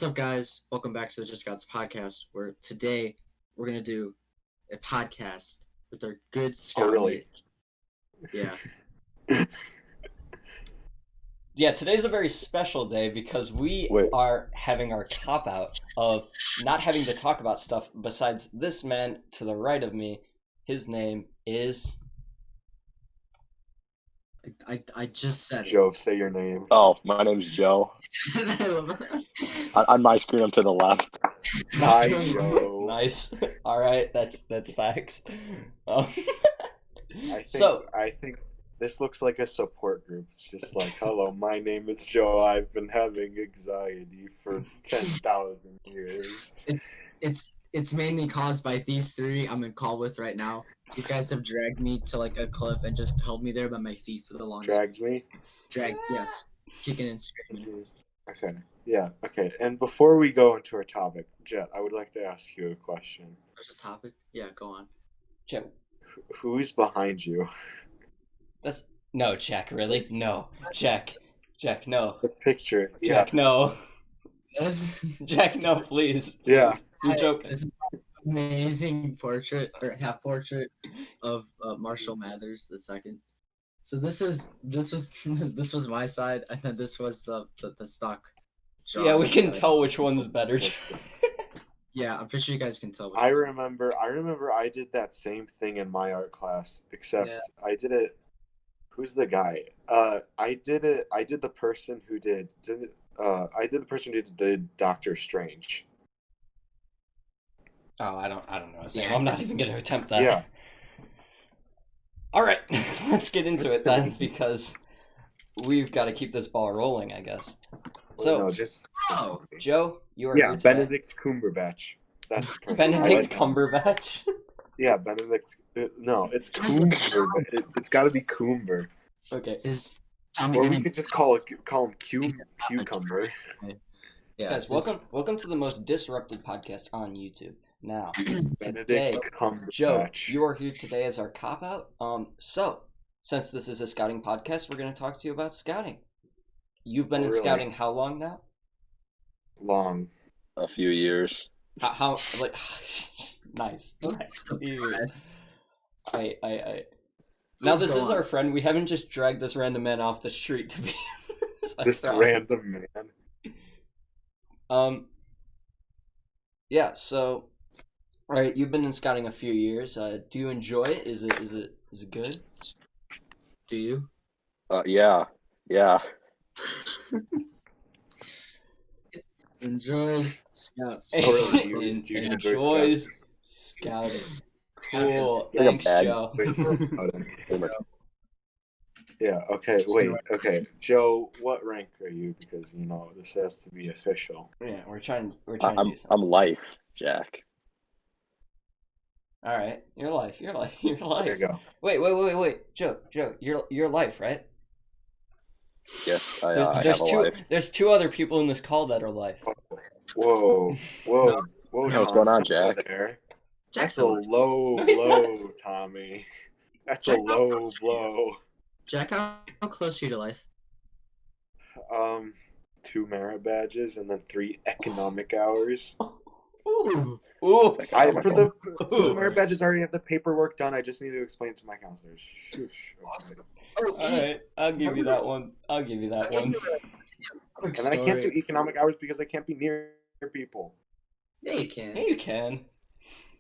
What's up, guys? Welcome back to the Just Gods podcast, where today we're going to do a podcast with our good scout really? mate. Yeah. Yeah, today's a very special day because we are having our cop-out of not having to talk about stuff besides this man to the right of me. His name is... I just said Joe, say your name. Oh, my name's Joe. On my screen, I'm to the left. Hi, Joe. Nice. All right, that's facts. I think this looks like a support group. It's just like, hello, my name is Joe. I've been having anxiety for 10,000 years. It's mainly caused by these three I'm in call with right now. These guys have dragged me to like a cliff and just held me there by my feet for the longest. Dragged me? Yes. Kicking and screaming. Okay. Yeah, okay. And before we go into our topic, Jet, I would like to ask you a question. There's a topic? Yeah, go on. Jet, who's behind you? No, Jack, really? No. Jack, no. The picture. Jack, no. Yes. Jack, no, please. Yeah. You're joking. This is an amazing portrait, or half portrait, of Marshall Mathers II. So this was this was my side, and then this was the stock. Yeah, we can tell which one's better. Yeah, I'm pretty sure you guys can tell. I remember I did that same thing in my art class, except I did it. Who's the guy? I did the person who did Doctor Strange. Oh, I don't know his name. I'm not even going to attempt that. Yeah. All right, let's get into it then, because we've got to keep this ball rolling, I guess. So, Joe, you are here today. Benedict Cumberbatch. That's the person. Benedict Cumberbatch. Yeah, Benedict. No, it's Cumber. It's got to be Cumber. Okay. Or we could just call him Cucumber. Yeah. Guys, welcome to the most disrupted podcast on YouTube. Now, today, Joe, you are here today as our cop-out. So, since this is a scouting podcast, we're going to talk to you about scouting. You've been in scouting how long now? Long. A few years. How like, nice. Now this is our friend. We haven't just dragged this random man off the street to be... This random man. Yeah, so... Alright, you've been in scouting a few years. Do you enjoy it? Is it good? Do you? Yeah. Enjoys scouts. Enjoys scouting. Cool. Thanks, Joe. Yeah, okay. Joe, what rank are you? Because, this has to be official. Yeah, we're trying to do something. I'm life, Jack. All right, your life. There you go. Wait, Joe, you're life, right? Yes, I have a life. There's two other people in this call that are life. Whoa! What's going on, Jack? That's a low blow, Tommy. That's a low blow. Jack, how close are you to life? 2 merit badges and then 3 economic hours. Ooh. For the merit badges, I already have the paperwork done. I just need to explain it to my counselors. Shush. Awesome. All right, I'll give you that one. And then I can't do economic hours because I can't be near people. Yeah, you can. Yeah, you can.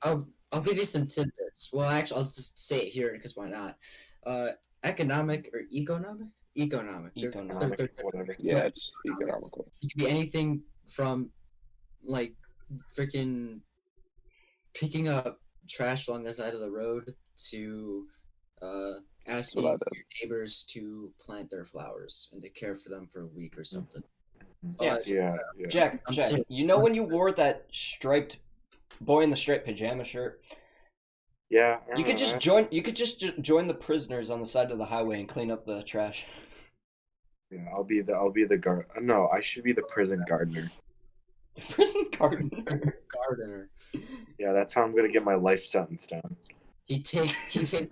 I'll give you some tidbits. Well, actually, I'll just say it here because why not? Economic or economic? Economic. Whatever. Yeah, it's economical. It could be anything from, like, freaking picking up trash along the side of the road to asking your neighbors to plant their flowers and to care for them for a week or something. Yeah. Jack, you know when you wore that striped boy in the striped pajama shirt? Yeah. You could just join the prisoners on the side of the highway and clean up the trash. Yeah, I'll be the guard. No, I should be the prison gardener. The prison gardener. Yeah, that's how I'm gonna get my life sentence down. He takes care of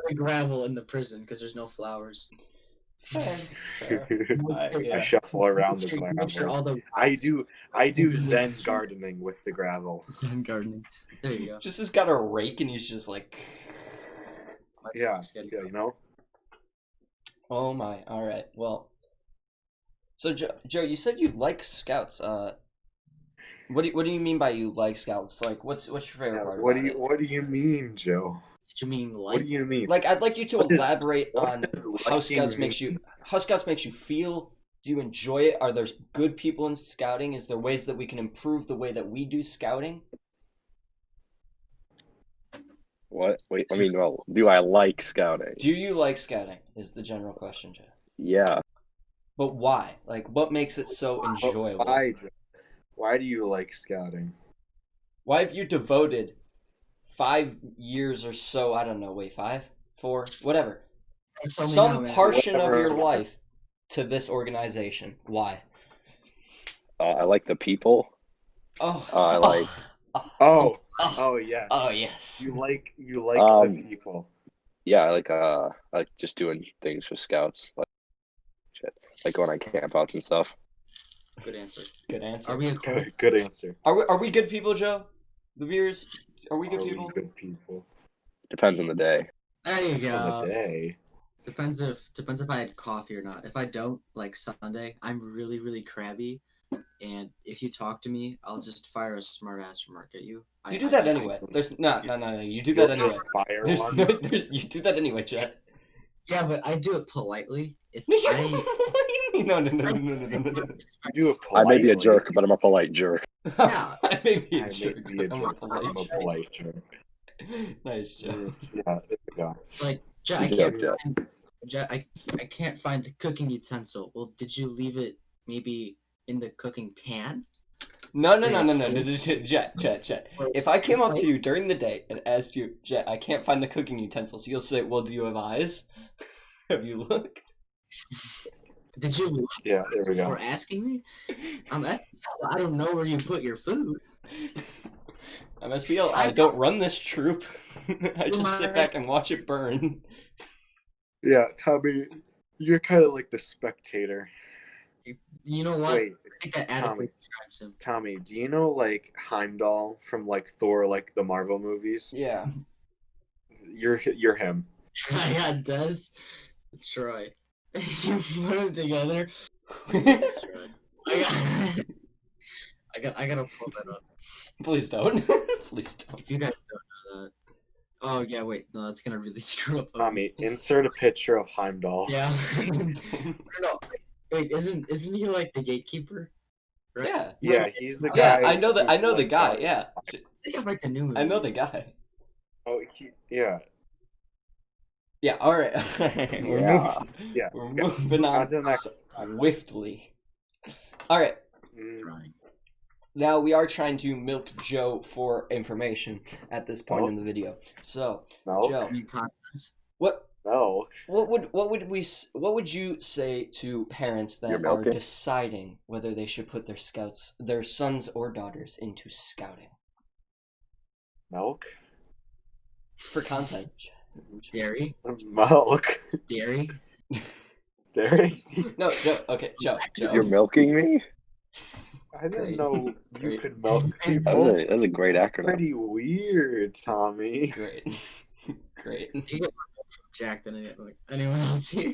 the gravel in the prison because there's no flowers. I shuffle around the gravel. I do Zen gardening with the gravel. Zen gardening. There you go. Just has got a rake and he's just like. Yeah, you know. Oh my! All right. Well, so Joe, you said you like Scouts. What do you mean by you like Scouts? Like, what's your favorite part? What do you mean, Joe? Did you mean like? What do you mean? Like, I'd like you to elaborate on how Scouts makes you feel. Do you enjoy it? Are there good people in Scouting? Is there ways that we can improve the way that we do Scouting? What? Wait, I mean, well, do I like Scouting? Do you like Scouting? Is the general question, Joe. Yeah. But why? Like, what makes it so enjoyable? Why do you like Scouting? Why have you devoted 5 years or so? I don't know. Wait, 5, 4, whatever. Some portion of your life to this organization. Why? I like the people. I like. Oh yes. Oh yes. You like the people. Yeah, I like just doing things for Scouts, like going on campouts and stuff. Good answer. Good answer. Are we a cult? Good answer. Are we good people, Joe? The viewers, are we good people? Good people. Depends on the day. There you go. On the day. Depends if I had coffee or not. If I don't, like Sunday, I'm really, really crabby. And if you talk to me, I'll just fire a smart ass remark at you. You do that anyway. There's no. You do that anyway. You do that anyway, Jet. Yeah, but I do it politely. If No. You do it politely. I may be a jerk, but I'm a polite jerk. Yeah. I may be a I jerk, may be a but I'm jerk, but I'm a polite jerk. Nice, Joe. Yeah, there we go. It's like, Jet, I can't find the cooking utensil. Well, did you leave it maybe in the cooking pan? No, Jet. If I came up to you during the day and asked you, Jet, I can't find the cooking utensils, you'll say, well, do you have eyes? Have you looked? Did you look? Yeah, there we go. Before asking me? I'm SBL. I don't know where you put your food. I'm SBL. I don't run this troop. I just sit back and watch it burn. Yeah, Tommy, you're kind of like the spectator. You know what? Wait, I think that adequately describes him. Tommy, do you know like Heimdall from like Thor, like the Marvel movies? Yeah. You're him. Yeah, Des. Troy. You put them together. I gotta pull that up. Please don't. Please don't. If you guys don't know that. Oh yeah, wait, no, that's gonna really screw up. Tommy, insert a picture of Heimdall. Yeah. No, wait, isn't he like the gatekeeper? Right? Yeah. Yeah, he's the guy. Yeah, I know the guy. Yeah. I think I like the new movie. I know the guy. Oh, yeah. Yeah. All right. We're moving on to the next. swiftly. All right. Right. Now we are trying to milk Joe for information at this point in the video. So, Joe, what would you say to parents that are deciding whether they should put their sons or daughters into Scouting? Milk? For content. Dairy? Milk? Dairy? Dairy? No, Joe. Okay, Joe. You're milking me? I didn't know you could milk people. That was a great acronym. Pretty weird, Tommy. Great. Great. You get more from Jack than anyone else here.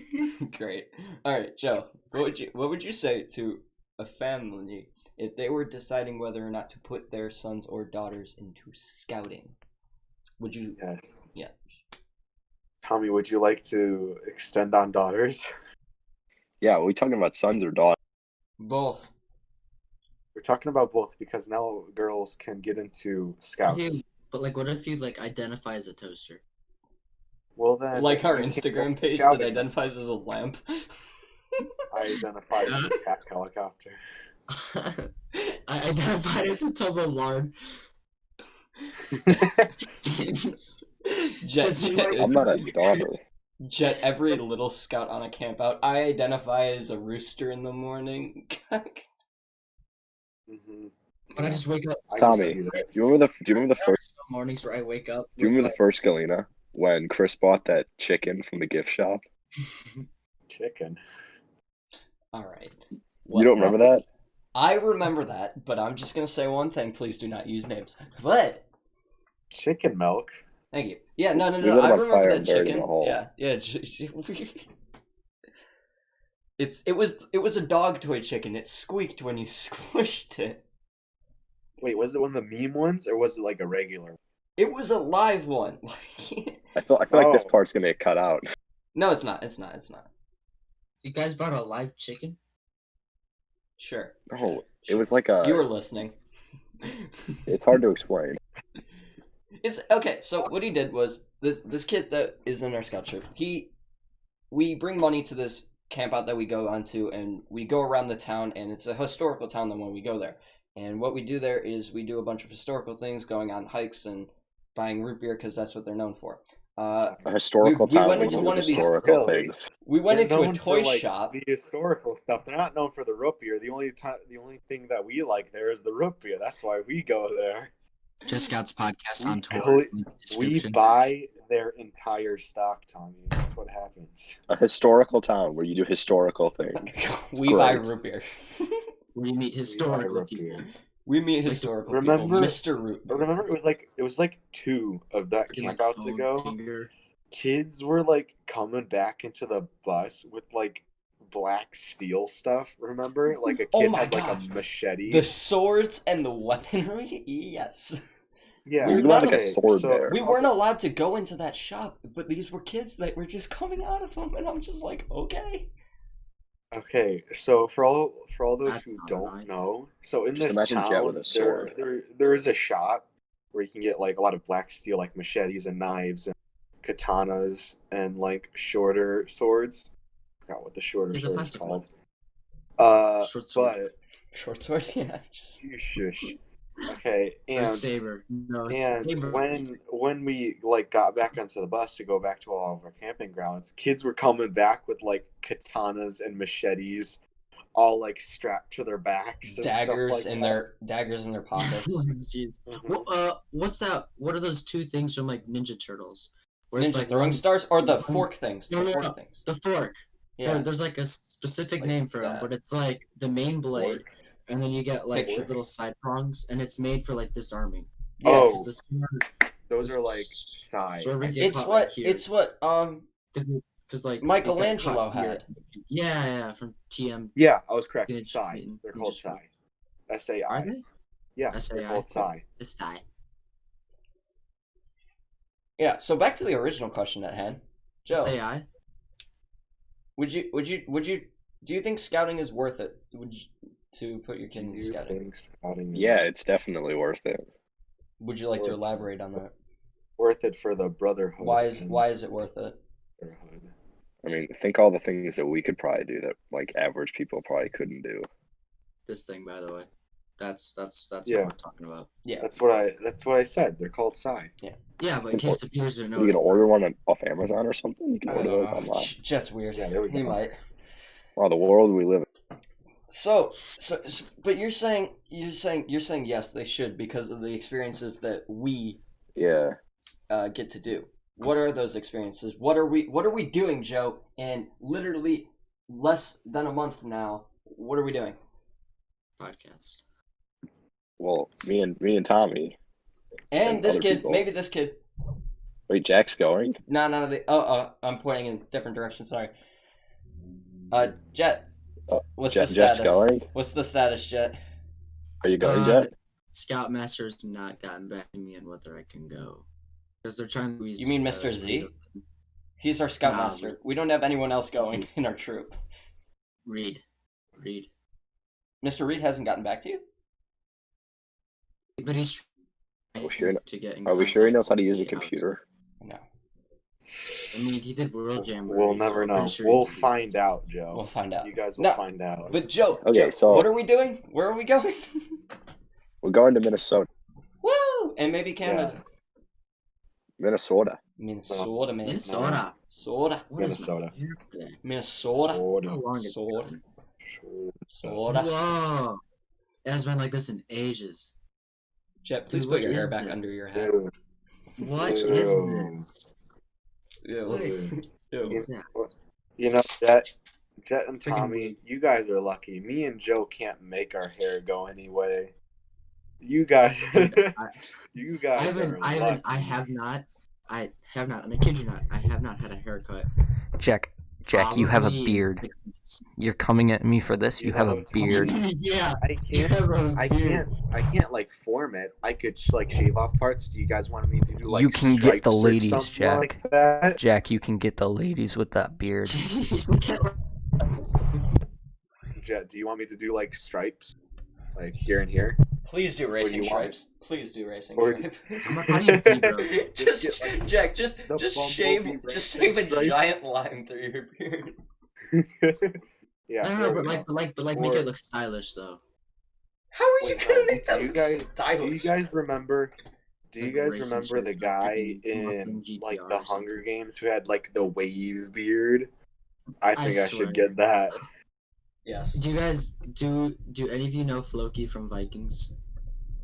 Great. All right, Joe. What would you say to a family if they were deciding whether or not to put their sons or daughters into Scouting? Would you? Yes. Yeah. Tommy, would you like to extend on daughters? Yeah, are we talking about sons or daughters? Both. We're talking about both because now girls can get into Scouts. But what if you identify as a toaster? Well then, like our Instagram page that identifies as a lamp. I identify as an attack helicopter. I identify as a tub of lard. Jet, I'm not a daughter. Jet, every little scout on a camp out, I identify as a rooster in the morning. Mm-hmm. When I just wake up. Tommy, do you remember the first mornings where I wake up? Do you remember the first Galena when Chris bought that chicken from the gift shop? Chicken. All right. You don't remember that? I remember that, but I'm just gonna say one thing. Please do not use names. But chicken milk. Thank you. Yeah, no. We lit I him on remember fire that and buried him in chicken. a hole. Yeah. It was a dog toy chicken. It squeaked when you squished it. Wait, was it one of the meme ones, or was it like a regular one? It was a live one. I feel like this part's gonna get cut out. No, it's not. You guys bought a live chicken? Sure. No, it was like a. You were listening. It's hard to explain. It's okay. So what he did was this kid that is in our scout troop. We bring money to this camp out that we go onto, and we go around the town, and it's a historical town. Then when we go there, and what we do there is we do a bunch of historical things, going on hikes and buying root beer because that's what they're known for. A historical we town. went into one of these. Historical things. We went into a toy for, shop. The historical stuff. They're not known for the root beer. The only thing that we like there is the root beer. That's why we go there. Just Scouts podcast on tour. We buy their entire stock, Tommy. That's what happens. A historical town where you do historical things. We buy root beer. We meet historical people. We meet historical remember, people. Mr. Root. Remember, it was like 2 of that campouts ago. Kids were like coming back into the bus with like black steel stuff. Remember, like a kid had like a machete. The swords and the weaponry. Yes. Yeah, we not like a sword there. We weren't allowed to go into that shop, but these were kids that were just coming out of them, and I'm just like, okay. Okay, so for all those who don't know, so in this town, with a sword. there is a shop where you can get like a lot of black steel, like machetes and knives and katanas and like shorter swords. I forgot what the shorter sword is called. Short sword. Short sword, yeah. You shush. Okay, and saber. No, and saber. when we like got back onto the bus to go back to all of our camping grounds, kids were coming back with like katanas and machetes, all like strapped to their backs. Daggers in their pockets. Jeez. What's that? What are those 2 things from like Ninja Turtles? Where Ninja like throwing stars or the fork things? No, things. The fork. Yeah. There's like a specific name for them, but it's like the main blade. Fork. And then you get like the little side prongs, and it's made for like disarming. Yeah, those are like side. It's what because like Michelangelo had. Yeah, from TM. Yeah, I was correct. Sai. They're called Sai. SAI. Are they? Yeah, SAI. They're called Sai. The thigh. Yeah. So back to the original question at hand, Joe. SAI. Would you? Do you think scouting is worth it? To put your kid in scouting? Yeah, it's definitely worth it. Would you like to elaborate on that? Worth it for the brotherhood. Why is it worth it? I mean, think all the things that we could probably do that like average people probably couldn't do. This thing, by the way, that's what yeah. we're talking about. Yeah, that's what I said. They're called Sai. Yeah, but in case the viewers don't know, you can order one off Amazon or something. You can order those online. That's weird. Yeah, there we go. You might. Wow, the world we live in. So, but you're saying yes, they should because of the experiences that we get to do. What are those experiences? What are we doing, Joe? And literally less than a month now, what are we doing? Podcast. Well, me and Tommy. And this kid, people. Maybe this kid. Wait, Jack's going? No, none of the. I'm pointing in a different direction. Sorry. Jet. What's the status? Jet's going? What's the status, Jet? Are you going, Jet? Scoutmaster's not gotten back to me on whether I can go. Because they're trying to You mean Mr. Z? He's our Scoutmaster. We don't have anyone else going in our troop. Reed. Mr. Reed hasn't gotten back to you? But he's to get in Are we sure he knows how to use a computer? No. I mean, he did World Jam. We'll never know. We'll find out, Joe. We'll find out. You guys will find out. But Joe, so what are we doing? Where are we going? We're going to Minnesota. Woo! And maybe Canada. Yeah. Minnesota. Minnesota. Minnesota. Whoa. It has been like this in ages. Jet, please put your hair back under your head. What is this? Ew. You know, Jet and Tommy, you guys are lucky. Me and Joe can't make our hair go anyway. You guys, you guys are lucky. I have not, and I kid you not, I have not had a haircut. Jack, you have a beard. You're coming at me for this. You have a beard. Yeah, I can't like form it. I could like shave off parts. Do you guys want me to do like? You can get the ladies, Jack. Like that? Jack, you can get the ladies with that beard. Jet, do you want me to do like stripes, like here and here? Please do racing stripes. Please do racing stripes. Jack, just shave a giant line through your beard. Yeah. No, but make it look stylish though. How are you gonna make that look stylish? Do you guys remember the guy in like the Hunger Games who had like the wave beard? I think I should get that. Yes. Do you guys do any of you know Floki from Vikings?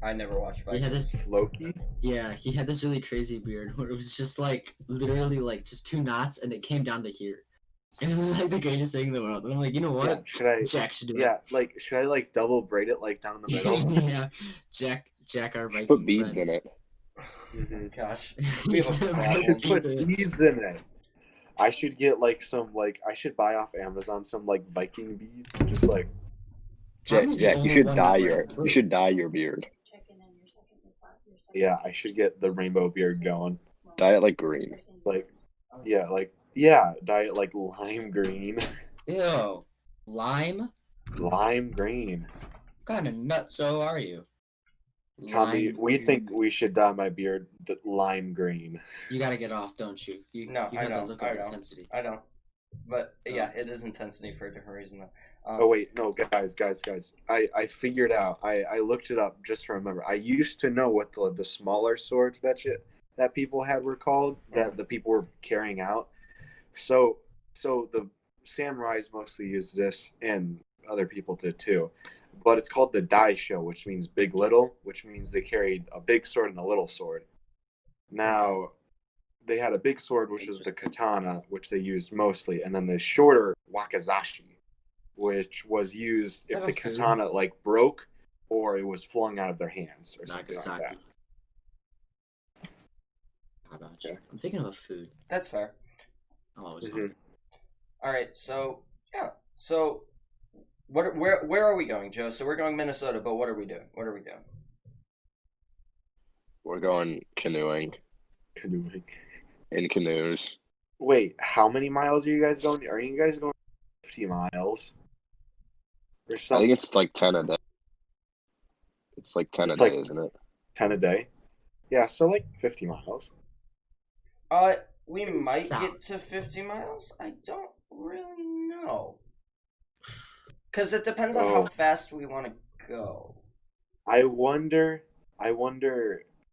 I never watched Vikings. He had this Floki? Yeah, he had this really crazy beard where it was just like literally like just 2 knots and it came down to here. And it was like the greatest thing in the world. And I'm like, you know what? Yeah, Jack should do it. Yeah, like should I like double braid it like down in the middle? Yeah. Jack our Viking Put beads friend. in it. Mm-hmm. Gosh. I should put beads in it. I should get like some I should buy off Amazon some like Viking beads, just like. Jack, you should dye your beard. Yeah, I should get the rainbow beard going. Dye it like green. Dye it like lime green. Ew. Lime? Lime green. What kind of nutso are you? Tommy, we think we should dye my beard lime green. You gotta get off, don't you? You have the look of intensity. I know. But yeah, it is intensity for a different reason though. Oh wait, no, guys. I figured out. I looked it up just to remember. I used to know what the smaller swords that people had were called, that the people were carrying out. So the samurais mostly used this, and other people did too. But it's called the daisho, which means big little, which means they carried a big sword and a little sword. Now, they had a big sword, which was the katana, which they used mostly, and then the shorter wakizashi, which was used if the katana like broke or it was flung out of their hands or something like that. How about you? I'm thinking of a food. That's fair. I'm always hungry. All right, so yeah, so where are we going, Joe? So we're going Minnesota, but what are we doing? We're going canoeing. In canoes. Wait, how many miles are you guys going? Are you guys going 50 miles? Or something? I think it's like 10 a day. It's like 10 a day, isn't it? 10 a day? Yeah, so like 50 miles. We might get to 50 miles. I don't really know. Because it depends on how fast we want to go. I wonder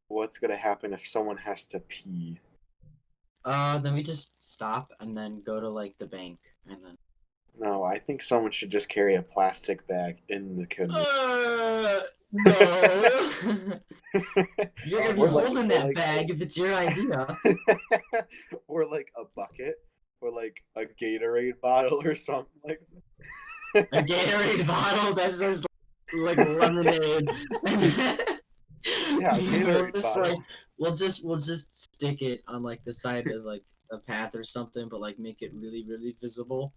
what's going to happen if someone has to pee. Then we just stop and then go to like the bank and then. No, I think someone should just carry a plastic bag in the canoe. No. You're gonna be holding that bag if it's your idea. Or like a bucket, or like a Gatorade bottle or something like that. A Gatorade bottle that says like lemonade. Yeah, Gatorade bottle. Like, we'll just stick it on like the side of like a path or something, but like make it really, really visible.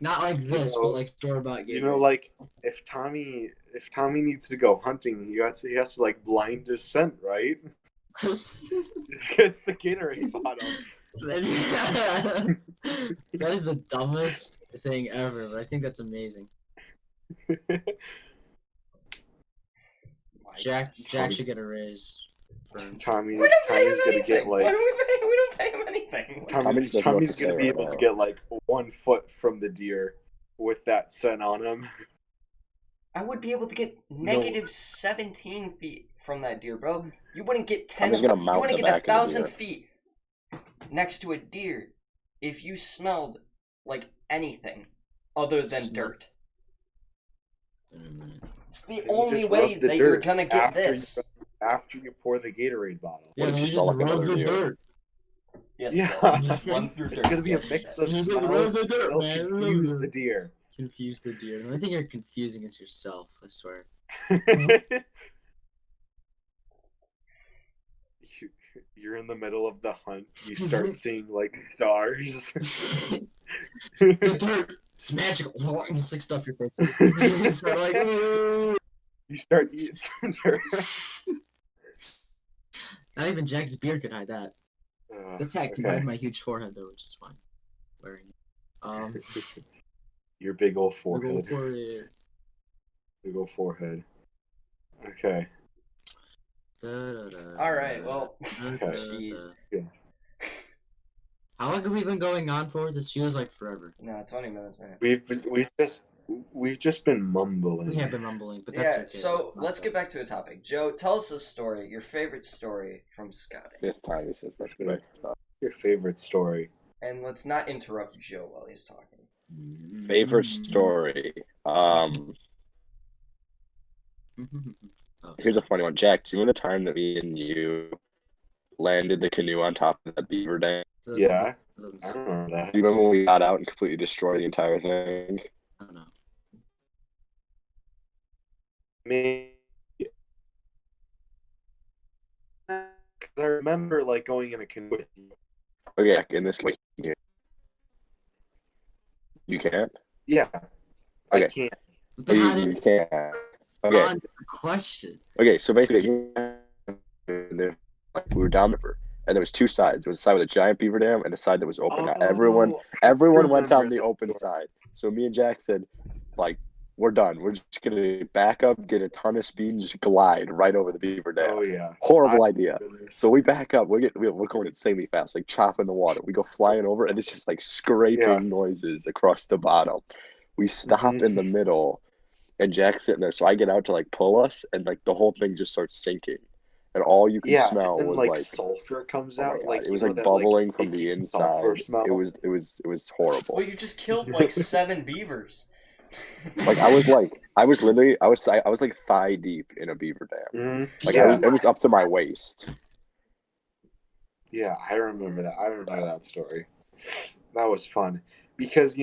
Not like this, but like store-bought Gatorade. You know, like if Tommy needs to go hunting, he has to like blind his scent, right? Just gets the Gatorade bottle. That is the dumbest thing ever, but I think that's amazing. Jack should get a raise. Tommy's gonna get like. We don't pay him anything. Tommy's gonna be able to get like 1 foot from the deer with that scent on him. I would be able to get negative 17 feet from that deer, bro. You wouldn't get 10. You wouldn't get 1,000 feet next to a deer if you smelled like anything other than dirt. It's the only way that you're gonna get this. After you pour the Gatorade bottle. Yeah, you just rub the dirt. Yes, Yeah. just run through dirt. It's gonna be a mix of smells. It'll confuse the deer. Confuse the deer. The only thing you're confusing is yourself, I swear. You're in the middle of the hunt. You start seeing like stars. The dirt, it's magical. And you like stuff your face. You start like, you start eating some dirt. Not even Jack's beard could hide that. This hat can hide my huge forehead though, which is fine. Wearing it. Your big old forehead. Big old forehead. Big old forehead. Okay. All right. Well. Jeez. Yeah. How long have we been going on for? This feels like forever. No, 20 minutes, man. We've just been mumbling. We have been mumbling, but that's okay. So let's get back to a topic. Joe, tell us a story. Your favorite story from scouting. 5th time he says that's good. Your favorite story. And let's not interrupt Joe while he's talking. Favorite story. Here's a funny one. Jack, do you remember the time that me and you landed the canoe on top of that beaver dam? Yeah. I remember that. Do you remember when we got out and completely destroyed the entire thing? I don't know. Me. I remember like going in a canoe with you. Okay, in this case, you can't? Yeah. Okay. I can't. You can't. Okay. Question. Okay, so basically, we were down the river, and there was 2 sides. There was a side with a giant beaver dam and a side that was open. Now, everyone went down the open side. So me and Jack said, like, we're done. We're just gonna back up, get a ton of speed, and just glide right over the beaver dam. Oh yeah. Horrible idea. So we back up. We're going insanely fast, like chopping the water. We go flying over, and it's just like scraping noises across the bottom. We stop in the middle, and Jack's sitting there. So I get out to like pull us, and like the whole thing just starts sinking, and all you can smell was like sulfur comes oh out. Like it was like bubbling from the inside. It was horrible. Well, you just killed like 7 beavers. Like I was like thigh deep in a beaver dam. Like it was up to my waist. Yeah, I remember that. I remember that story. That was fun because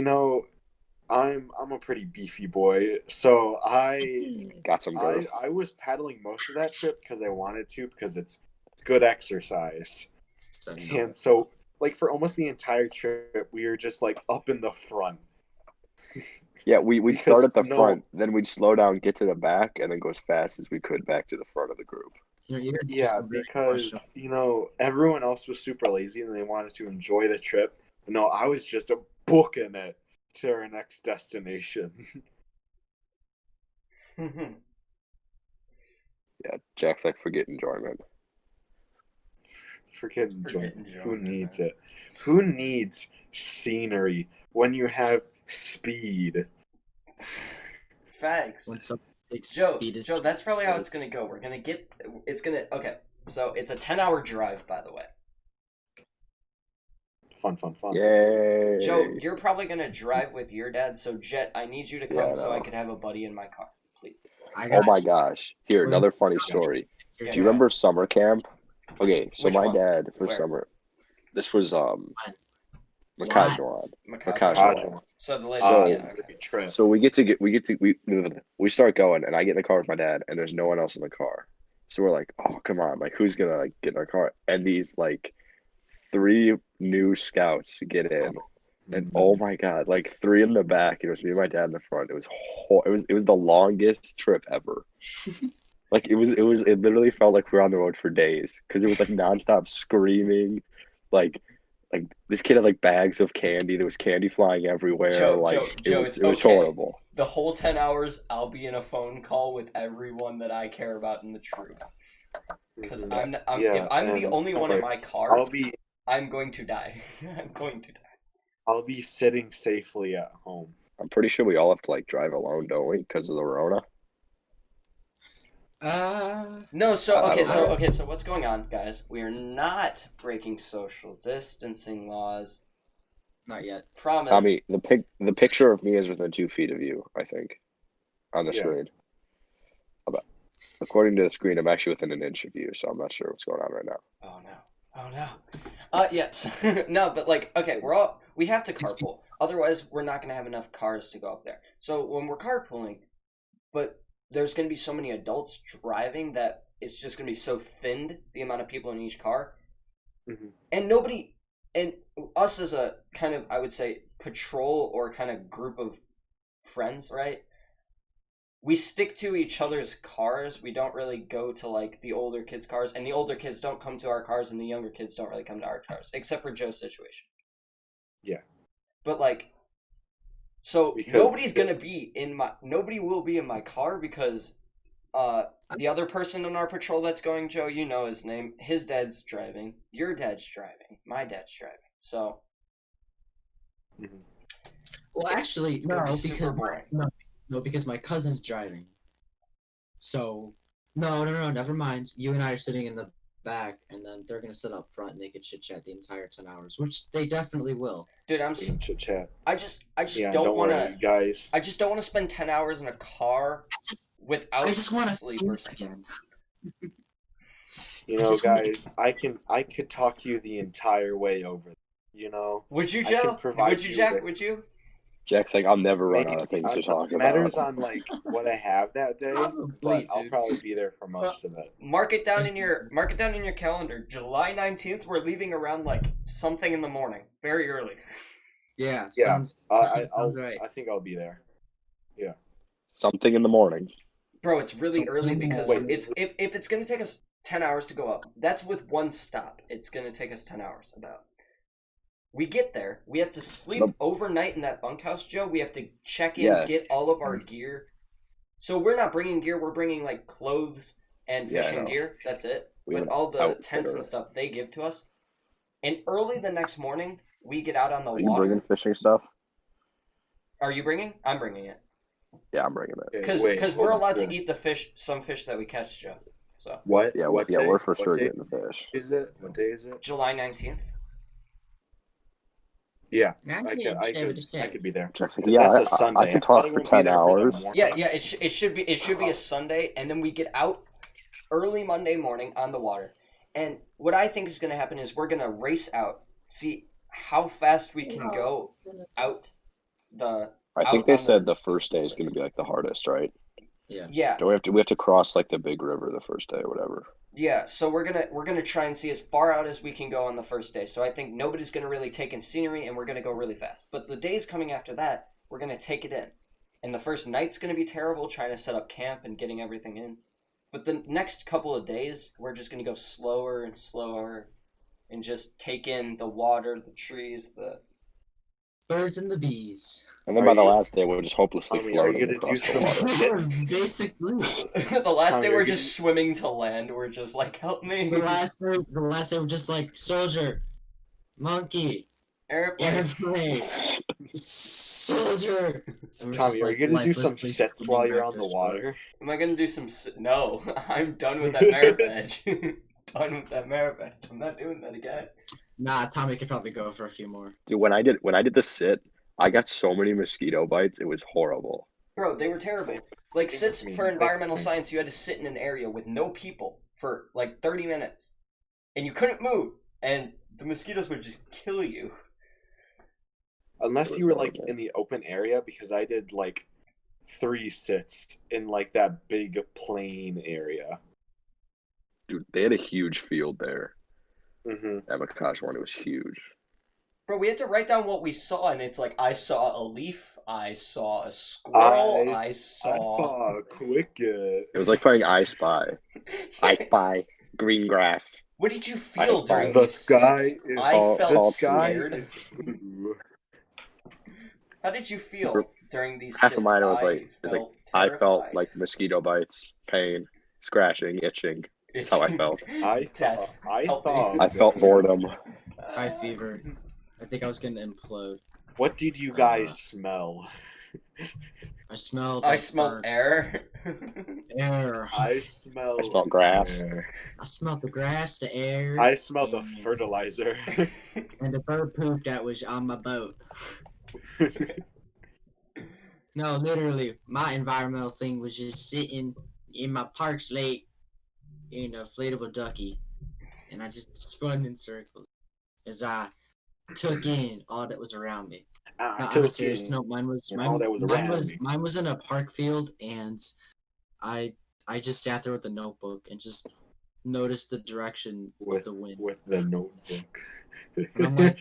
I'm a pretty beefy boy, so I got some girth. I was paddling most of that trip because I wanted to because it's good exercise. And so like for almost the entire trip we were just like up in the front. Yeah, we'd start at the front, then we'd slow down, get to the back, and then go as fast as we could back to the front of the group. Yeah, because, everyone else was super lazy and they wanted to enjoy the trip. No, I was just booking it to our next destination. Yeah, Jack's like, forget enjoyment. Forget enjoyment. Who needs it? Who needs scenery when you have speed? Facts. When something takes Joe, speed Joe, that's probably how it's gonna go. Okay, so it's a 10-hour drive, by the way. Fun. Yay. Joe, you're probably gonna drive with your dad, so Jet, I need you to come so I could have a buddy in my car, please. Oh my gosh. Here, another funny story. Do you remember summer camp? Okay, so my dad for summer, this was Makajuan. So the lady. So we start going, and I get in the car with my dad, and there's no one else in the car. So we're like, oh come on, like who's gonna like get in our car? And these like 3 new scouts get in, and oh my god, like 3 in the back. It was me and my dad in the front. It was the longest trip ever. Like it literally felt like we were on the road for days because it was like nonstop screaming, like this kid had like bags of candy. There was candy flying everywhere. Joe, it was horrible. The whole 10 hours, I'll be in a phone call with everyone that I care about in the troop. Because if I'm the only one in my car, I'm going to die. I'm going to die. I'll be sitting safely at home. I'm pretty sure we all have to like drive alone, don't we? Because of the Rona. No, so what's going on, guys? We are not breaking social distancing laws. Not yet. Promise. Tommy, the picture of me is within 2 feet of you, I think, on the screen. According to the screen, I'm actually within an inch of you, so I'm not sure what's going on right now. Oh no. Oh no. Yes. No, but like, okay, we have to carpool. Otherwise, we're not gonna have enough cars to go up there. So when we're carpooling, but there's gonna be so many adults driving that it's just gonna be so thinned, the amount of people in each car. Mm-hmm. And us as a kind of, I would say, patrol or kind of group of friends, right? We stick to each other's cars. We don't really go to like the older kids' cars, and the older kids don't come to our cars, and the younger kids don't really come to our cars, except for Joe's situation. Yeah. But like, so nobody will be in my car because the other person on our patrol that's going, Joe, you know his name, his dad's driving, your dad's driving, my dad's driving. So well, actually, no, because my cousin's driving. So no, never mind. You and I are sitting in the back, and then they're gonna sit up front, and they could chit chat the entire 10 hours, which they definitely will. Dude, chit chat. I just don't want to, guys. I just don't want to spend 10 hours in a car without sleep or something. You know, guys, I could talk you the entire way over. You know. Would you, Joe? Would you, Jack? Would you? Jack's like, I'll never run out of things to talk about. Matters on like what I have that day, but I'll probably be there for most of it. Mark it down in your calendar. July 19th, we're leaving around like something in the morning, very early. Yeah. Sounds right. I think I'll be there. Yeah. Something in the morning. Bro, it's really early because if it's gonna take us 10 hours to go up, that's with one stop. It's gonna take us 10 hours about. We get there. We have to sleep overnight in that bunkhouse, Joe. We have to check in, get all of our gear. So we're not bringing gear. We're bringing like clothes and fishing gear. That's it. With all the tents and stuff they give to us. And early the next morning, we get out on the water. Are you bringing fishing stuff? Are you bringing? I'm bringing it. Yeah, I'm bringing it. Because we're allowed to eat some fish that we catch, Joe. So what? Yeah, we're for sure getting the fish. Is it? What day is it? July 19th. Yeah, I could be there. Yeah, that's a Sunday. I can talk for 10 hours. Yeah, it should be a Sunday, and then we get out early Monday morning on the water. And what I think is going to happen is we're going to race out, see how fast we can go out the. I think they said the first day is going to be like the hardest, right? Yeah. We have to cross like the big river the first day or whatever. Yeah, so we're gonna try and see as far out as we can go on the first day. So I think nobody's gonna really take in scenery, and we're gonna go really fast. But the days coming after that, we're gonna take it in. And the first night's gonna be terrible trying to set up camp and getting everything in. But the next couple of days, we're just gonna go slower and slower, and just take in the water, the trees, the birds and the bees. And then by the last day, we're just hopelessly floating across the water. Basically. The last day, we're just swimming to land. We're just like, help me. The last day, we're just like, soldier, monkey, airplane, soldier. Tommy, are you going to do some sets while you're on the water? Am I going to do some... No, I'm done with that merit badge. Done with that merit badge. I'm not doing that again. Nah, Tommy could probably go for a few more. Dude, when I did the sit, I got so many mosquito bites. It was horrible. Bro, they were terrible. Like, sits for environmental science, you had to sit in an area with no people for like 30 minutes. And you couldn't move. And the mosquitoes would just kill you. Unless you were like in the open area, because I did like 3 sits in like that big plain area. Dude, they had a huge field there. Mm-hmm. At Makash one, it was huge. Bro, we had to write down what we saw, and it's like, I saw a leaf, I saw a squirrel, I saw a cricket. It was like playing I Spy. I Spy green grass. What did you feel during the sky? I felt scared. How did you feel during these half of mine was like, I felt like mosquito bites, pain, scratching, itching. That's how I felt. I felt boredom. High fever. I think I was gonna implode. What did you guys smell? I smelled air. Air. I smelled grass. Air. I smelled the grass, the air. I smelled the fertilizer. And the bird poop that was on my boat. No, literally, my environmental thing was just sitting in my Parks Lake in a inflatable ducky. and I just spun in circles as I took in all that was around me. On a serious note, mine was in a park field, and I just sat there with a notebook and just noticed the direction of the wind. With the notebook. And I'm like,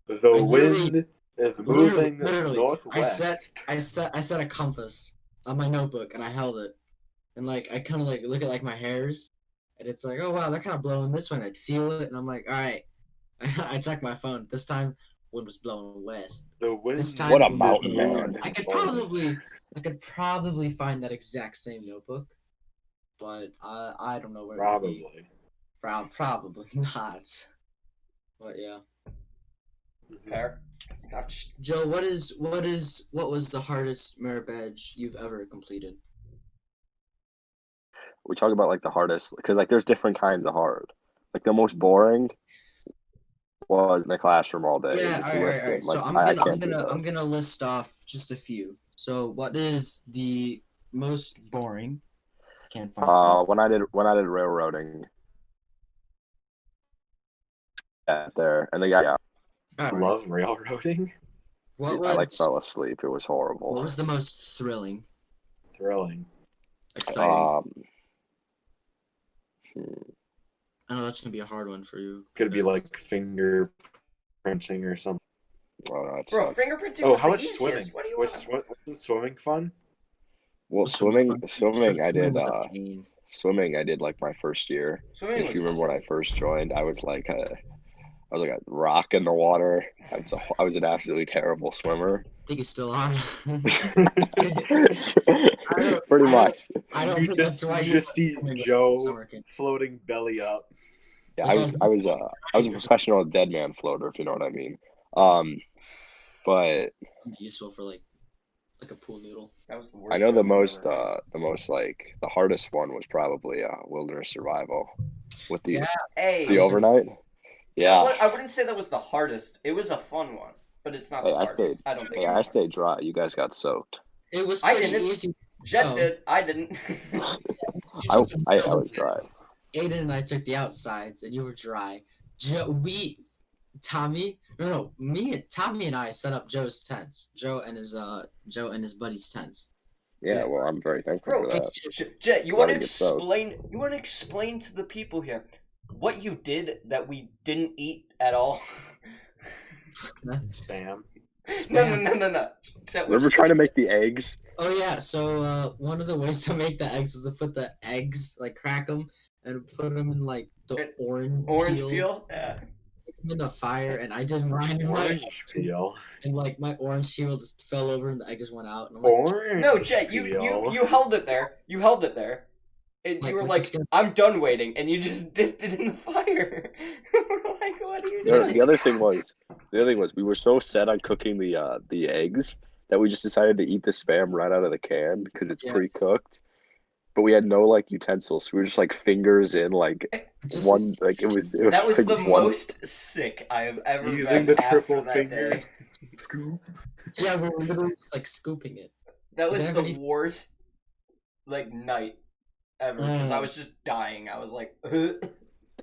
the wind is moving northwest. I set a compass on my notebook and I held it, and like I kind of like look at like my hairs, and it's like, oh wow, they're kind of blowing this way. And I'd feel it, and I'm like, all right. I checked my phone. This time, wind was blowing west. The wind. This time, what a mountain man! I could probably find that exact same notebook, but I don't know where. Probably. Probably not. But yeah. Fair. Joe, what was the hardest merit badge you've ever completed? We talk about like the hardest because like there's different kinds of hard. Like the most boring was in the classroom all day. Yeah, just all right. listen. Like, so I'm gonna list off just a few. So what is the most boring? Can't find. When I did railroading. There and the guy. I love railroading. I like fell asleep. It was horrible. What was the most thrilling? Exciting. I know that's gonna be a hard one for you. Could be like fingerprinting or something. Oh, no, bro, fingerprinting was the easiest. Swimming? What do you want? Wasn't swimming fun? Well, swimming I did. Swimming I did like my first year. If you remember when I first joined, I was like a rock in the water. I was an absolutely terrible swimmer. I think you still are. Pretty much. You just see Joe floating belly up. Yeah, I was a professional dead man floater, if you know what I mean. But useful for like a pool noodle. That was the worst. I know the most like the hardest one was probably wilderness survival with the overnight. Yeah, I wouldn't say that was the hardest. It was a fun one, but it's not the hardest. I don't think. I stayed dry. You guys got soaked. It was pretty easy. Jet did. I didn't. I was dry. Aiden and I took the outsides, and you were dry. Tommy and I set up Joe's tents. Joe and his buddies' tents. Yeah, well, I'm very thankful for that. Jet, you want to explain? You want to explain to the people here what you did that we didn't eat at all? Spam. No. Remember trying to make the eggs? Oh yeah. So one of the ways to make the eggs was to put the eggs, like crack them, and put them in like the orange peel. Yeah. In the fire, and I did mine in orange peel, and like my orange peel just fell over, and the egg just went out. And I'm like, orange no, Jet, you held it there. You held it there, and you were like, "I'm done waiting," and you just dipped it in the fire. We're like, "What are you doing?" The other thing was we were so set on cooking the eggs that we just decided to eat the Spam right out of the can because it's pre-cooked. But we had no like utensils, so we were just like fingers in like one like it was that was like the most sick I have ever using been the triple after fingers that scoop. Yeah, we were literally just like scooping it. That was the worst like night ever because I was just dying. I was like,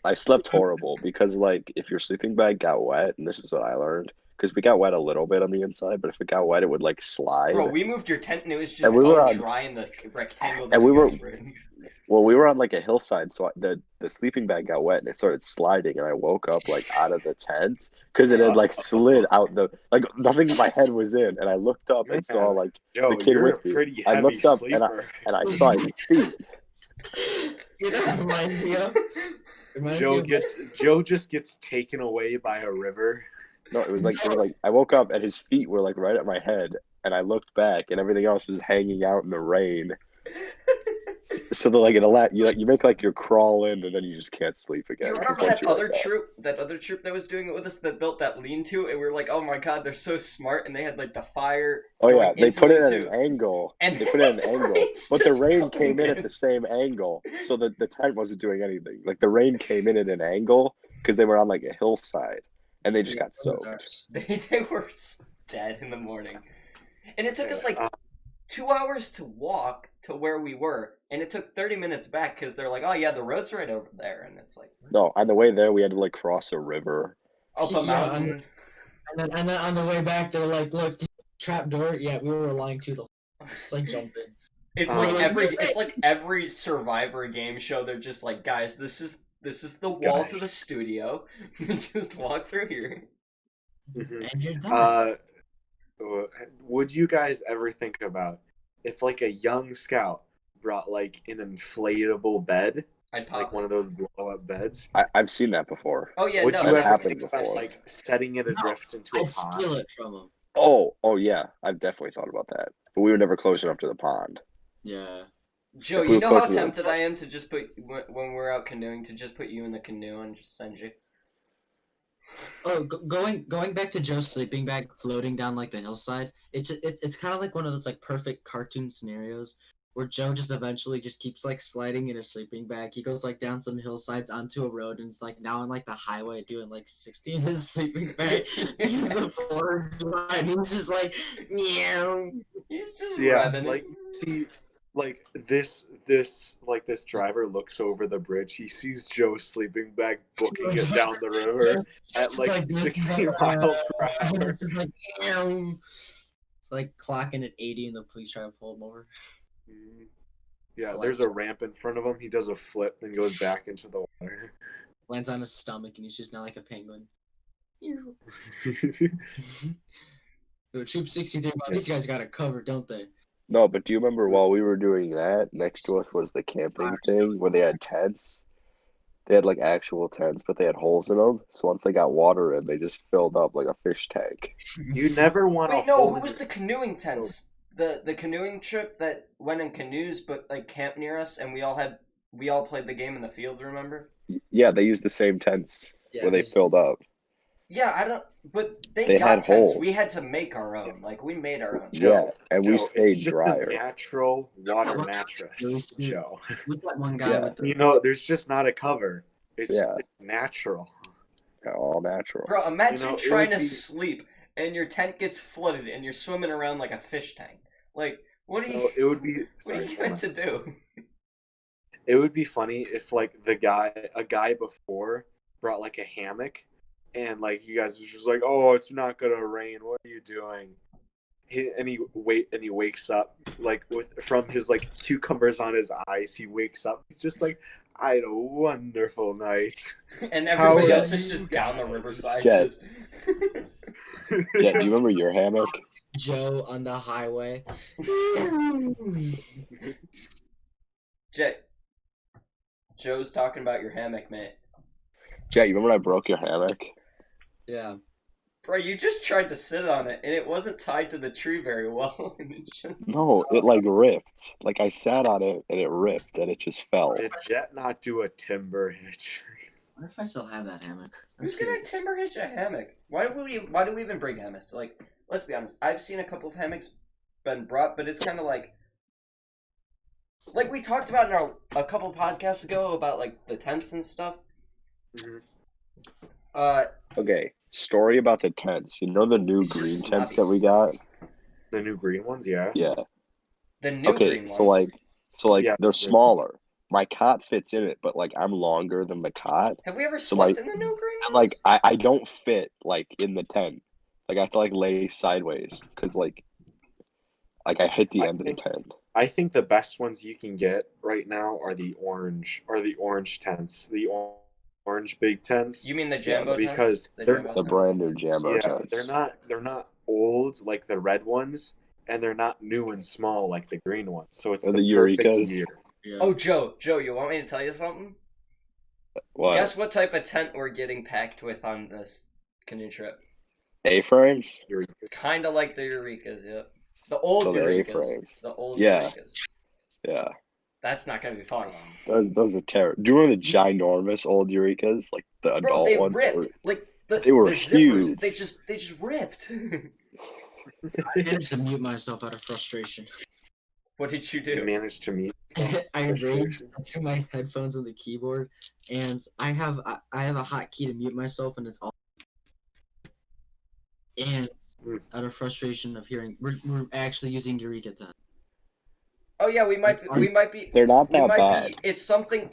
I slept horrible because like if your sleeping bag got wet, and this is what I learned. Because we got wet a little bit on the inside, but if it got wet, it would like slide. Bro, we moved your tent and it was just dry in the rectangle. And we were on like a hillside, so the sleeping bag got wet and it started sliding, and I woke up like out of the tent because it had like slid out like nothing my head was in, and I looked up and saw like Joe, the kid with me. I looked up and I saw his feet. You know, Joe just gets taken away by a river. No, it was like I woke up and his feet were like right at my head, and I looked back and everything else was hanging out in the rain. So like you make like your crawl in and then you just can't sleep again. You remember that other troop that was doing it with us that built that lean-to, and we were like, oh my god, they're so smart, and they had like the fire. Oh yeah, they put it at an angle. But the rain came in at the same angle, so the tent wasn't doing anything. Like the rain came in at an angle because they were on like a hillside. And they just got soaked. They were dead in the morning. And it took us like 2 hours to walk to where we were, and it took 30 minutes back because they're like, oh yeah, the road's right over there, and it's like, No, on the way there we had to like cross a river. up a mountain. And then on the way back, they were like, "Look, trap door." Yeah, we were lying to the just like jumping. It's like every Survivor game show. They're just like, guys, this is the wall to the studio. Just walk through here. And you're done. Would you guys ever think about if like a young scout brought like an inflatable bed? I'd pop like one of those blow-up beds. I've seen that before. Oh yeah, Would no, you that's ever happened think about before. like setting it adrift into a I'd pond? steal it from them. Oh yeah, I've definitely thought about that. But we were never close enough to the pond. Yeah. Joe, If we you were know how close to tempted I am to just put when we're out canoeing to just put you in the canoe and just send you. Oh, going back to Joe's sleeping bag floating down like the hillside. It's kind of like one of those like perfect cartoon scenarios where Joe just eventually just keeps like sliding in a sleeping bag. He goes like down some hillsides onto a road and it's like now on like the highway doing like 60 in his sleeping bag. He's the floor and he's just like meow. He's just Yeah, like see, like this driver looks over the bridge. He sees Joe's sleeping bag booking it down the river at like 60 miles per hour. It's just like meow. It's like clocking at 80 and the police try to pull him over. Yeah, there's a ramp in front of him. He does a flip, then goes back into the water. Lands on his stomach, and he's just now like a penguin. Troop 63, these guys got it covered, don't they? No, but do you remember while we were doing that, next to us was the camping thing where they had tents? They had like actual tents, but they had holes in them. So once they got water in, they just filled up like a fish tank. You never want to. Wait, no, who was the canoeing tents? The canoeing trip that went in canoes, but like camped near us, and we all played the game in the field. Remember? Yeah, they used the same tents where they filled up. Yeah, but they got tents. Holes. We had to make our own. Like we made our own. Yeah, and we stayed drier. Natural water mattress, Joe. Who's that one guy with the... there's just not a cover. It's natural. Yeah, all natural. Bro, imagine trying to sleep and your tent gets flooded and you're swimming around like a fish tank. Like, what are you? It would be. What are you meant to do? It would be funny if like a guy before brought like a hammock, and like you guys was just like, "Oh, it's not gonna rain. What are you doing?" He wakes up like from his like cucumbers on his eyes. He wakes up. He's just like, "I had a wonderful night." And everybody else is just down the riverside. Jet, do you remember your hammock? Joe on the highway. Joe's talking about your hammock, mate. Jet, you remember when I broke your hammock? Yeah. Bro, you just tried to sit on it, and it wasn't tied to the tree very well. And it just... No, it like ripped. Like I sat on it, and it ripped, and it just fell. Did Jet not do a timber hitch? What if I still have that hammock? Who's gonna timber hitch a hammock? Why do we even bring hammocks? Like, let's be honest. I've seen a couple of hammocks been brought, but it's kind of like we talked about in a couple podcasts ago about like the tents and stuff. Mm-hmm. Okay, story about the tents. You know the new green tents that we got? The new green ones, yeah. Yeah. The new green ones. So yeah, they're smaller. My cot fits in it, but like I'm longer than the cot. Have we ever slept in the new green ones? Like I don't fit like in the tent. Like I have to like lay sideways because like I hit the end of the tent. I think the best ones you can get right now are the orange tents. The orange big tents. You mean the Jambo tents? Because they're the brand new Jambo tents. They're not old like the red ones, and they're not new and small like the green ones. So it's the perfect year. Yeah. Oh, Joe, you want me to tell you something? What? Guess what type of tent we're getting packed with on this canoe trip? A-frames? Kind of like the Eurekas, yeah. The old Eurekas. A-frames. The old Eurekas. Yeah. That's not going to be fun. Those are terrible. Do you remember the ginormous old Eurekas? Like the adult they ones? Ripped. They were huge. Zippers, they just ripped. I managed to mute myself out of frustration. What did you do? You managed to mute. I raged through my headphones on the keyboard, and I have a hotkey to mute myself, and it's all. And out of frustration of hearing, we're actually using Eureka 10. Oh yeah, we might be. They're not that bad. It's something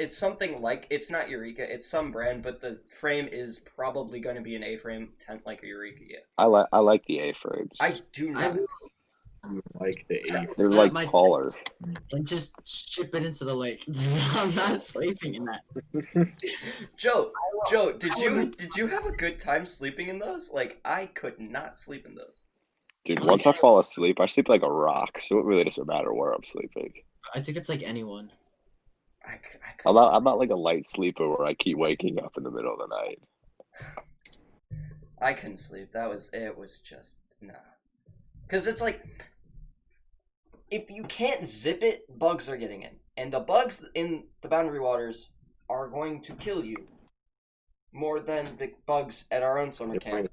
like, it's not Eureka. It's some brand, but the frame is probably going to be an A-frame tent like a Eureka. Yeah. I like the A-frames. I do not like the A. They're like taller. And just ship it into the lake. I'm not sleeping in that. Joe, did you have a good time sleeping in those? Like, I could not sleep in those. Dude, once I fall asleep, I sleep like a rock, so it really doesn't matter where I'm sleeping. I think it's like anyone. I'm not like a light sleeper where I keep waking up in the middle of the night. I couldn't sleep. It was just, nah. Because it's like, if you can't zip it, bugs are getting in. And the bugs in the Boundary Waters are going to kill you more than the bugs at our own summer camp.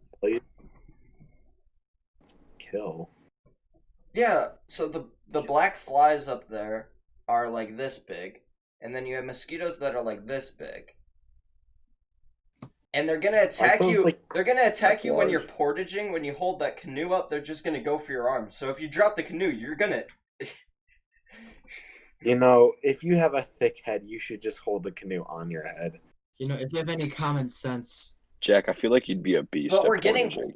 Kill. Yeah, so the black flies up there are like this big, and then you have mosquitoes that are like this big. And they're gonna attack you. Like, they're gonna attack you when you're portaging. When you hold that canoe up, they're just gonna go for your arm. So if you drop the canoe, you're gonna. You know, if you have a thick head, you should just hold the canoe on your head. You know, if you have any common sense. Jack, I feel like you'd be a beast. But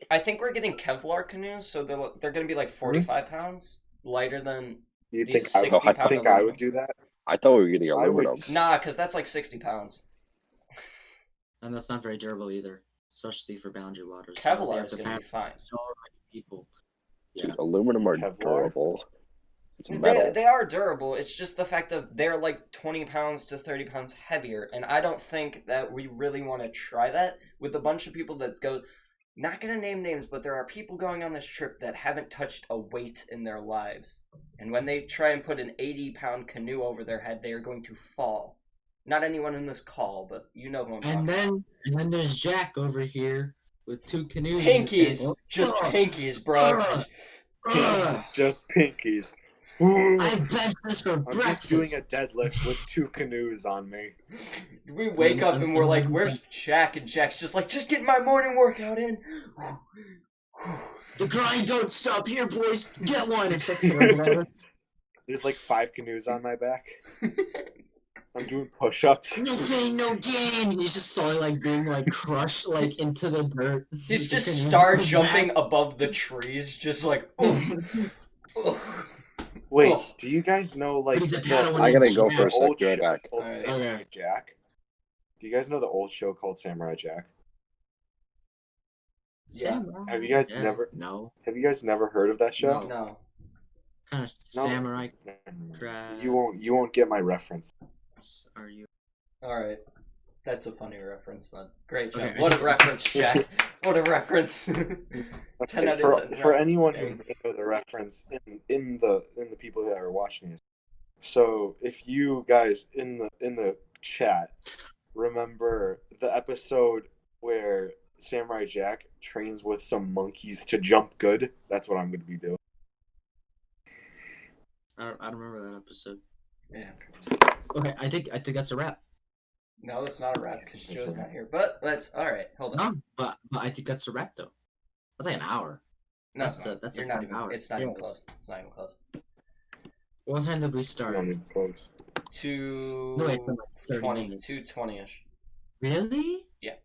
I think we're getting Kevlar canoes, so they're gonna be like 45 pounds lighter than. You think I would do that? I thought we were getting aluminum. Nah, because that's like 60 pounds. And that's not very durable either, especially for Boundary Waters. Kevlar is gonna be fine. So many people. Yeah. Dude, aluminum are durable. They are durable. It's just the fact that they're like 20 pounds to 30 pounds heavier, and I don't think that we really want to try that with a bunch of people that go. Not gonna name names, but there are people going on this trip that haven't touched a weight in their lives, and when they try and put an 80-pound canoe over their head, they are going to fall. Not anyone in this call, but you know who I'm talking about. And then there's Jack over here with 2 canoes. Pinkies, just pinkies, bro. It's just pinkies. I bet this for breakfast. I'm just doing a deadlift with 2 canoes on me. We wake up and we're like, "Where's Jack?" And Jack's just like, "Just get my morning workout in." The grind don't stop here, boys. Get one. There's like 5 canoes on my back. I'm doing push-ups. No pain, no gain. He's just slowly like being like crushed like into the dirt. He's just star jumping above the trees, just like. Wait, do you guys know like? I gotta go for a sec. Go back. Samurai Jack. Do you guys know the old show called Samurai Jack? Yeah. Have you guys never? No. Have you guys never heard of that show? No. Kind of samurai. You won't get my reference. Are you? All right. That's a funny reference then. Great job. Okay, what a reference, Jack. What a reference. 10 out of 10. For anyone who may know the reference in the people that are watching this. So if you guys in the chat remember the episode where Samurai Jack trains with some monkeys to jump good, that's what I'm going to be doing. I don't remember that episode. Yeah. Okay, I think that's a wrap. No, it's not a wrap because Joe's not here. But let's. All right, hold on. No, but I think that's a wrap though. That's like an hour. No, that's a not even. Hour. It's not even close. It's not even close. What time did we start? It's not even close. 2:20-ish. Really? Yeah.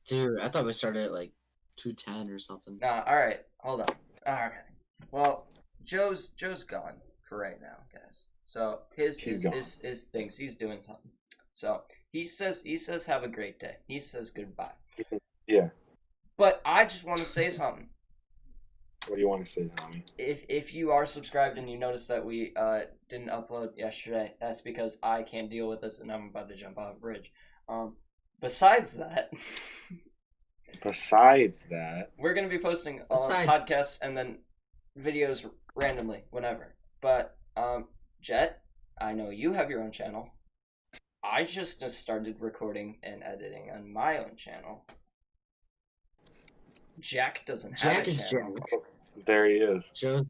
Dude, I thought we started at like 2:10 or something. Nah. All right. Hold on. All right. Well, Joe's gone for right now, guys. So his things. He's doing something. So he says have a great day. He says goodbye. Yeah. But I just want to say something. What do you want to say, Tommy? If you are subscribed and you notice that we didn't upload yesterday, that's because I can't deal with this and I'm about to jump off a bridge. Besides that, we're gonna be posting podcasts and then videos randomly whenever. But Jet, I know you have your own channel. I just started recording and editing on my own channel. Jack doesn't have a channel. There he is. Joe,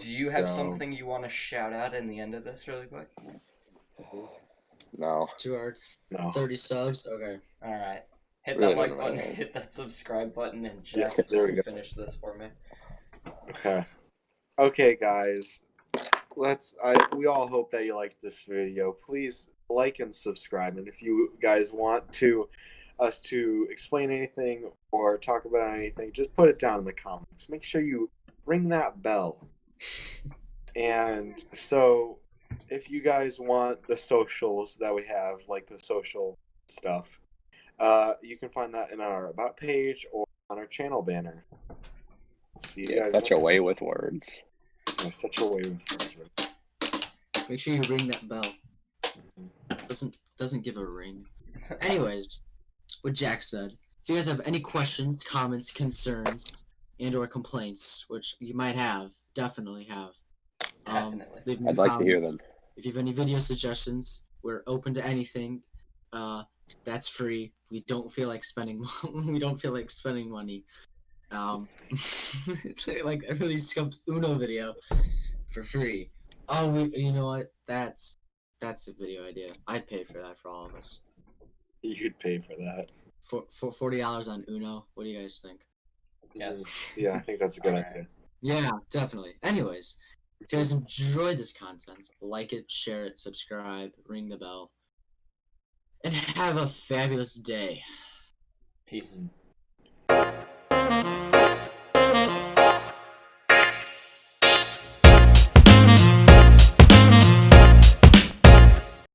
do you have something you want to shout out in the end of this really quick? No. 2 hours, 30 subs. Okay. All right. Hit that like button, hit that subscribe button, and Jack just finish this for me. Okay, guys. we all hope that you liked this video. Please like and subscribe, and if you guys want us to explain anything or talk about anything, just put it down in the comments. Make sure you ring that bell. And so if you guys want the socials that we have, like the social stuff, you can find that in our About page or on our channel banner. See you guys. Such a way with words. Yeah, such a way with words. Make sure you ring that bell. Doesn't give a ring. Anyways, what Jack said. If you guys have any questions, comments, concerns, and/or complaints, which you might have, definitely have, definitely. I'd like to hear them. If you have any video suggestions, we're open to anything. That's free. We don't feel like spending. We don't feel like spending money. Like a really scuffed Uno video for free. Oh, you know what? That's a video idea. I'd pay for that for all of us. You'd pay for that. For $40 on Uno. What do you guys think? Yes. Yeah, I think that's a good idea. Yeah, definitely. Anyways, if you guys enjoyed this content, like it, share it, subscribe, ring the bell, and have a fabulous day. Peace.